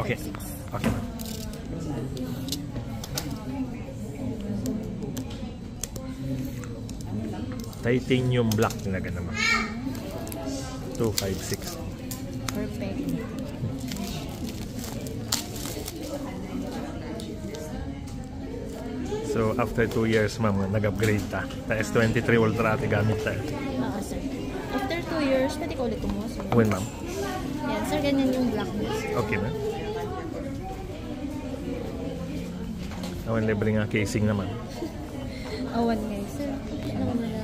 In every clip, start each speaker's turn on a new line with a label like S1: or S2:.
S1: Okay.
S2: 256.
S1: Okay, ma'am. Titanium black talaga naman. 256.
S2: Perfect.
S1: So, after 2 years, ma'am, nag-upgrade ta. Ta S23 Ultra ati gamit ta.
S2: Oo, sir. After 2 years, pwede ko ulit kumuha, sir.
S1: When, ma'am?
S2: Yan, sir. Ganyan yung black niya, sir.
S1: Okay, ma'am. Awan, libre nga casing naman.
S2: Awan guys, sir. Ano ko na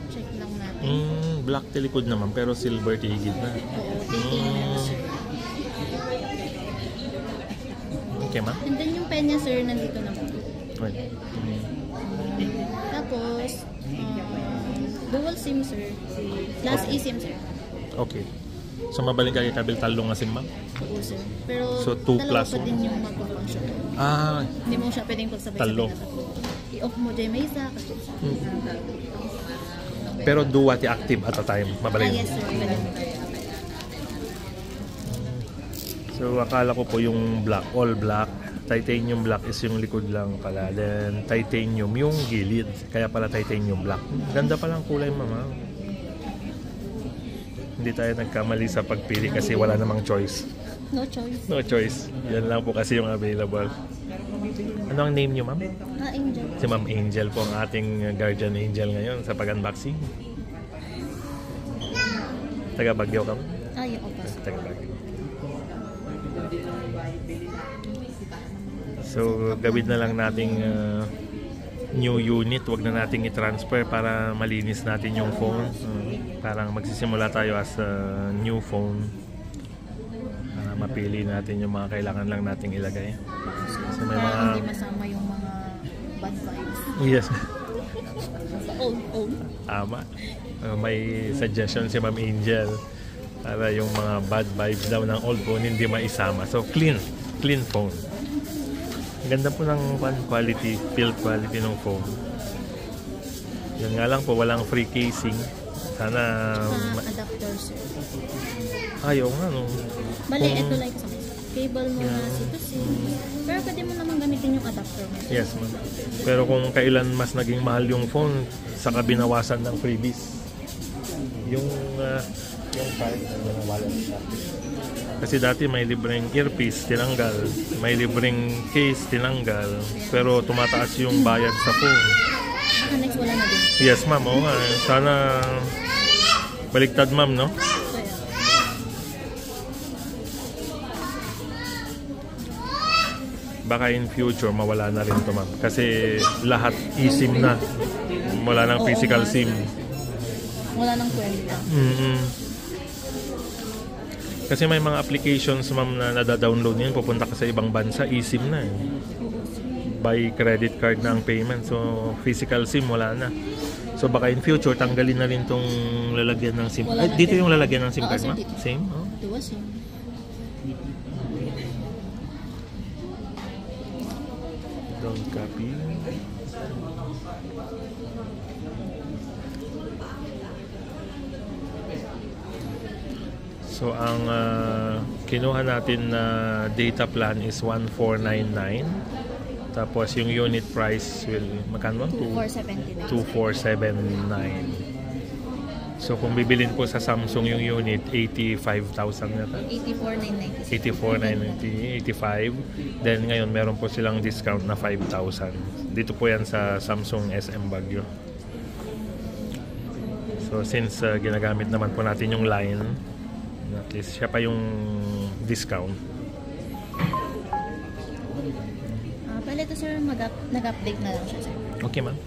S2: check lang natin.
S1: Black tilikod naman, pero silver tigid na.
S2: Oo, titingnan sir.
S1: Okay, ma'am?
S2: And then yung pen niya, sir, nandito naman.
S1: Okay.
S2: Tapos, dual SIM, sir. Plus eSIM, sir.
S1: Okay. So, mabaling kayo kabil talong nga SIM, ma'am?
S2: Oo, sir. Pero,
S1: So, 2
S2: dalawa
S1: plus
S2: pa
S1: 1.
S2: din yung magpo-function.
S1: Ah,
S2: Hindi mo siya pwedeng pagsabay-sabay
S1: Talo.
S2: na tatlo. I-off mo dyan, may isa. Kasi isa.
S1: pero duwati active at a time. Mabaling.
S2: Yes, sir. Pwede mo.
S1: So, akala ko po yung black, all black. Titanium black is yung likod lang pala. Then, titanium yung gilid. Kaya pala titanium black. Ganda palang kulay, mama. Hindi tayo nagkamali sa pagpili kasi wala namang choice.
S2: No choice.
S1: No choice. Yan lang po kasi yung available. Ano ang name niyo, ma'am?
S2: Angel.
S1: Si Ma'am Angel po ang ating guardian angel ngayon sa pag-unboxing. Taga Baguio ka, ma'am?
S2: Yung opas.
S1: Taga Baguio. So, gawin na lang nating new unit. Huwag na nating i-transfer para malinis natin yung phone. Parang magsisimula tayo as a new phone. Para mapili natin yung mga kailangan lang nating ilagay. So, may
S2: Para
S1: mga...
S2: hindi masama yung mga bad vibes.
S1: Yes.
S2: Sa old.
S1: Tama. May suggestion si Ma'am Angel para yung mga bad vibes daw ng old phone hindi maisama. So, clean phone. Ganda po ng quality, build quality ng phone. Yun nga lang po, walang free casing. Sana...
S2: adapter, sir.
S1: Ayaw nga, no?
S2: Bale, ito like sa cable mo na C2C. Pero pwede mo naman gamitin yung adapter mo.
S1: Yes, ma'am. Pero kung kailan mas naging mahal yung phone, saka binawasan ng freebies. Yung card na nawalan siya. Kasi dati may libreng earpiece, tinanggal. May libreng case, tinanggal. Pero tumataas yung bayad sa phone.
S2: Next, wala na din.
S1: Yes, ma'am. Oo nga. Sana baligtad, ma'am, no?
S2: So, yeah.
S1: Baka in future, mawala na rin to, ma'am. Kasi lahat eSIM na. Wala ng physical SIM.
S2: Wala nang kwenta.
S1: Kasi may mga applications, ma'am, na nada-download niyan, pupunta ka sa ibang bansa, eSIM na. By credit card na ang payment. So, physical SIM, wala na. So, baka in future, tanggalin na rin tong lalagyan ng SIM. Ay, dito yung lalagyan ng SIM card, ma'am? Same? Oh.
S2: Dual SIM.
S1: Don't copy. So, ang kinuha natin na data plan is 1499. Tapos, yung unit price will, magkano?
S2: 2479.
S1: 2479. So, kung bibilin po sa Samsung yung unit, 85,000 yata.
S2: 84,990.
S1: 85. Then, ngayon, meron po silang discount na 5,000. Dito po yan sa Samsung SM Baguio. So, since ginagamit naman po natin yung line, at least siya pa yung discount.
S2: Pwede ito, sir, nag-update na lang siya, sir.
S1: Okay, ma'am.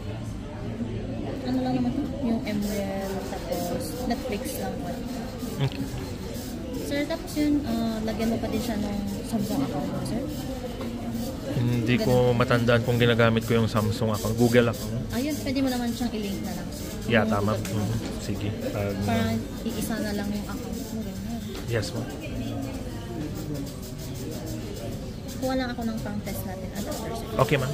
S2: Ano lang naman yung MREL, tapos Netflix lang po.
S1: Okay.
S2: Sir, tapos yun, lagyan mo pa din siya ng Samsung account mo, sir?
S1: Hindi ko matandaan kung ginagamit ko yung Samsung account. Google account.
S2: Ayun, pwede mo naman siyang i-link na lang.
S1: Yeah,
S2: Yung
S1: tama.
S2: Google.
S1: Sige.
S2: Para iisa na lang yung account mo. Ganyan.
S1: Yes, ma'am.
S2: Kuha lang ako ng pang test natin. Adapters.
S1: Okay, ma'am.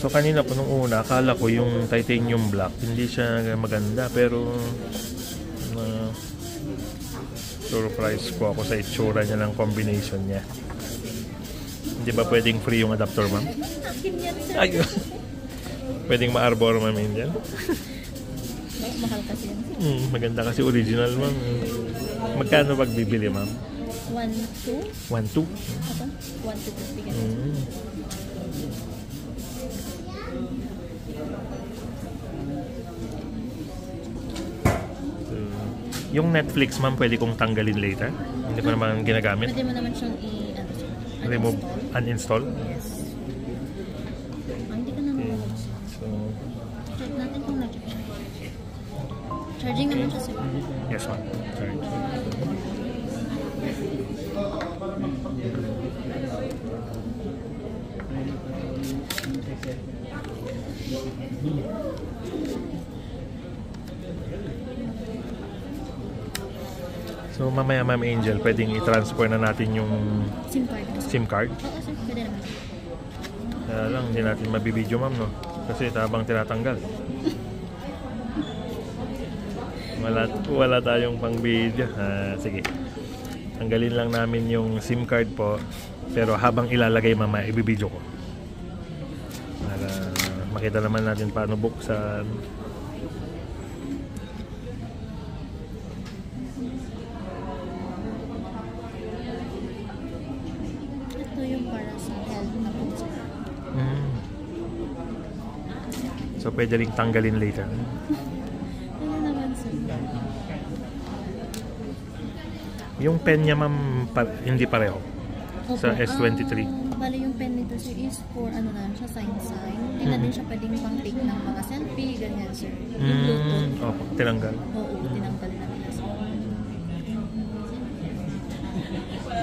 S1: So, kanina po nung una, akala ko yung titanium black, hindi siya maganda. Pero, surprise ko ako sa itsura niya ng combination niya. Hindi ba pwedeng free yung adapter, ma'am?
S2: Akin yan, sir.
S1: Ayun. Pwedeng ma-arbor, ma'am, Angel?
S2: Mahal kasi yan.
S1: Maganda kasi original, ma'am. Magkano pag bibili, ma'am?
S2: 1, 2?
S1: 1, 2?
S2: Ako? 1, 2, bigyan.
S1: Yung Netflix, ma'am, pwede kong tanggalin later. Hindi ko naman ginagamit.
S2: Pwede mo naman siyang
S1: Remove, uninstall.
S2: Yes. Hindi ka naman mag-use.
S1: So,
S2: Check natin kung nag-charge. Charging naman siya, sir.
S1: yes, ma'am. Sorry. So, mamaya, Ma'am Angel, pwedeng i-transfer na natin yung
S2: SIM card.
S1: SIM card.
S2: Oo, sir. Pwede naman.
S1: Kaya lang, hindi natin mabibideo, ma'am, no? Kasi tabang tinatanggal. Wala tayong pang video. Sige. Tanggalin lang namin yung SIM card po. Pero habang ilalagay, mamaya, ibibideo ko. Para makita naman natin paano buksan.
S2: Ito yung para sa health na po, sir.
S1: So, pwede rin tanggalin later.
S2: Ano naman, sir?
S1: Yung pen niya, ma'am, hindi pareho.
S2: Opo.
S1: Sa S23.
S2: Bali yung pen nito, sir, is for ano na siya, sign. Hindi na din siya pwedeng pang take ng mga selfie, ganyan, sir. Yung Bluetooth.
S1: Opo, tinanggal.
S2: Oo, tinanggal na nila, sir.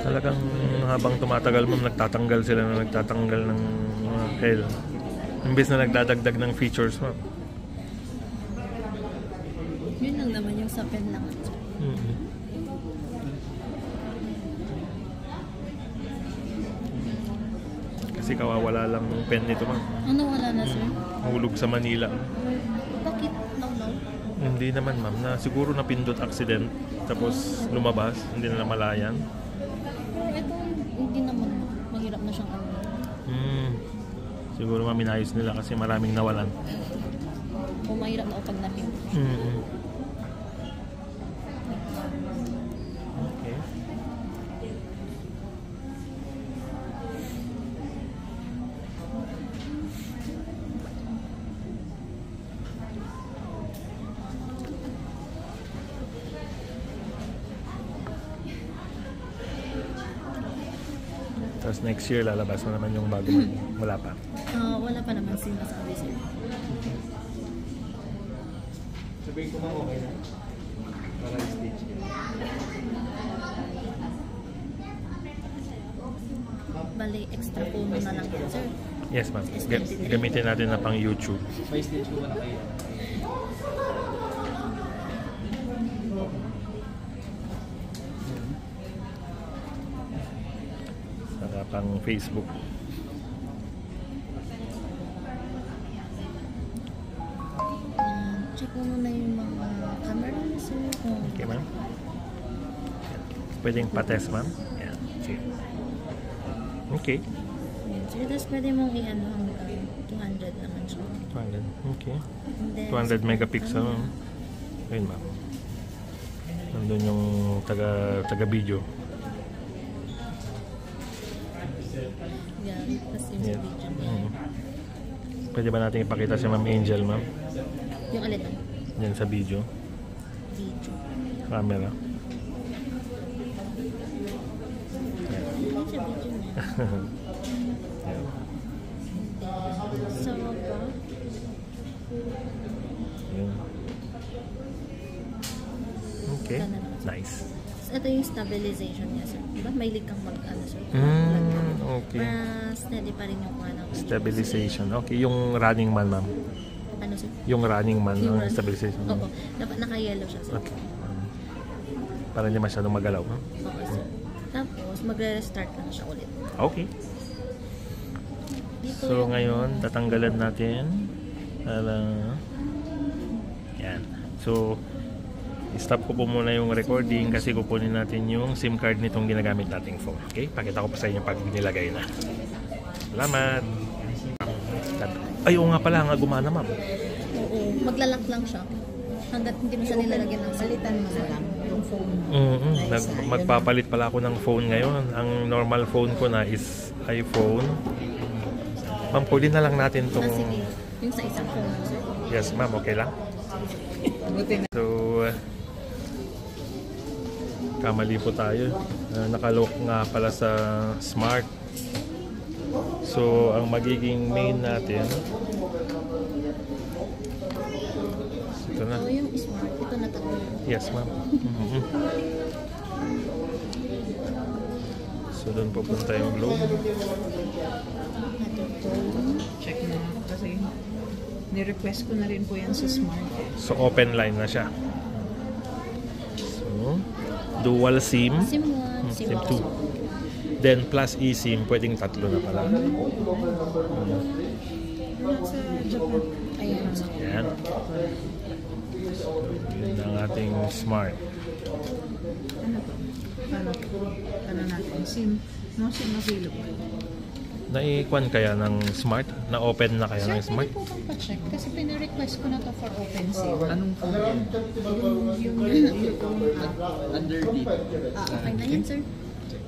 S1: Talagang habang tumatagal, ma'am, nagtatanggal sila na nagtatanggal ng mga hell. Imbes na nagdadagdag ng features, ma'am.
S2: Yun lang naman yung sa pen lang, sir.
S1: Kasi kawawala lang ng pen nito, ma'am.
S2: Ano wala na, sir?
S1: Hulog sa Manila.
S2: Bakit? No.
S1: Hindi naman, ma'am. Na siguro napindot accident. Tapos lumabas. Hindi na namalayan.
S2: Pero ito, hindi naman. Mahirap na siyang ano.
S1: Siguro, ma'am, inayos nila kasi maraming nawalan.
S2: O mahirap na o pag napin.
S1: Okay. Tapos next year, lalabas na naman yung bago. Wala pa.
S2: Wala pa naman sinasabi, sir.
S3: Sabihin ko mga okay na. Para i-stitch.
S2: Bali, extra phone mo na lang yan, sir.
S1: Yes, ma'am. Gamitin natin na pang YouTube.
S3: May stitch ko na kayo.
S1: Saka pang Facebook.
S2: Check mo muna yung mga camera, sir.
S1: Okay, ma'am. Pwedeng pa-test, ma'am. Yan. Sige. Okay.
S2: Yan, sir. Tapos pwede mong i-ano hanggang 200 naman siya.
S1: 200. Okay.
S2: And then,
S1: 200 megapixel. Ayun, ma'am. Nandun yung taga-video.
S2: Yan. Tapos yung
S1: Yeah.
S2: sa video.
S1: Pwede ba natin ipakita si Ma'am Angel, ma'am?
S2: Yung alin na?
S1: Yan sa video.
S2: Video.
S1: Camera.
S2: Yung sa video niya.
S1: Yan.
S2: So, ba?
S1: Yun. Okay. Nice.
S2: ito yung stabilization niya, sir. Diba? May leak kang ano, sir.
S1: Okay.
S2: Para steady pa rin yung kuha ng
S1: Stabilization. Okay, yung running man, ma'am.
S2: Ano, sir?
S1: Yung running man
S2: Yung
S1: ng stabilization.
S2: Oo. Naka-yellow siya, sir.
S1: Okay. Para hindi masyadong magalaw. Huh?
S2: Okay, sir. Tapos, magre-restart lang siya ulit.
S1: Okay.
S2: Dito
S1: So,
S2: yung-
S1: ngayon, tatanggalan natin. Yan. So, stop ko po muna yung recording kasi kukunin natin yung SIM card nitong ginagamit nating phone. Okay? Pakita ko pa sa inyo pag nilagay na. Salamat! Ay, oo nga pala, nga gumana, ma'am.
S2: Oo. Maglalak lang siya. Hanggat hindi mo siya nilalagyan ng
S4: Salitan mo na lang yung phone.
S1: Magpapalit pala ako ng phone ngayon. Ang normal phone ko na is iPhone. Ma'am, pwede na lang natin itong...
S2: sige. Yung sa isang phone, sir.
S1: Yes, ma'am. Okay lang.
S4: Buti na.
S1: So, kamali po tayo. Nakalock nga pala sa smart. So, ang magiging main natin... Ito na.
S2: So, yung smart, ito na tatlo.
S1: Yes, ma'am. So, doon pupunta yung globe.
S4: Check na ako kasi ni-request ko na rin po yan sa smart.
S1: So, open line na siya. So, dual SIM.
S2: SIM 1, SIM
S1: SIM
S2: 2.
S1: 2. Then, plus eSIM, pwedeng tatlo na pala.
S4: Sa Japan. Ayan.
S1: Yan. Yun ang ating smart.
S4: Ano to? Ano natin? SIM? No SIM available.
S1: Naikuan kaya ng smart? Na-open na kaya ng
S4: Sir,
S1: smart?
S4: pwede po bang pa-check? Kasi pina-request ko na to for open SIM.
S3: Anong phone yan?
S4: Yung
S3: Underneath.
S2: Okay na yan, sir.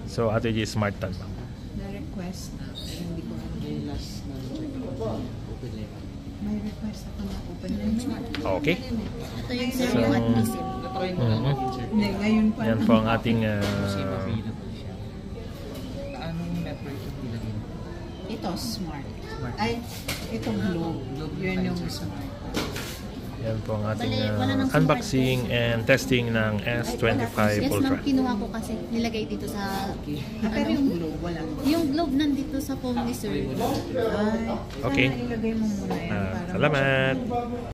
S1: So, Ate G, smart tan, ma'am.
S4: na-request na. Hindi ko alam.
S3: Yung last na check ko. Open lang.
S4: May request ako na open line smart.
S1: Okay.
S2: Ito yung sir,
S1: So,
S2: yung anti-SIM.
S3: Na-try mo na lang insert.
S4: Hindi, ngayon pa.
S1: Yan po ang ating...
S3: Kasi available siya. Anong network yung bilangin?
S4: Ito, smart.
S3: Smart.
S4: Ay, itong Globe.
S3: Globe
S4: Yun yung
S3: Advisor.
S4: smart.
S1: Yan po ang ating
S2: Bale, wala nang
S1: unboxing and testing ng S25
S2: Yes,
S1: Ultra.
S2: ma'am, kinuha ko kasi nilagay dito sa...
S4: Pero yung Globe, wala.
S2: Yung globe nandito sa phone ni sir.
S4: Ay,
S1: Okay.
S4: sana ilagay mo muna yan. para
S1: Salamat!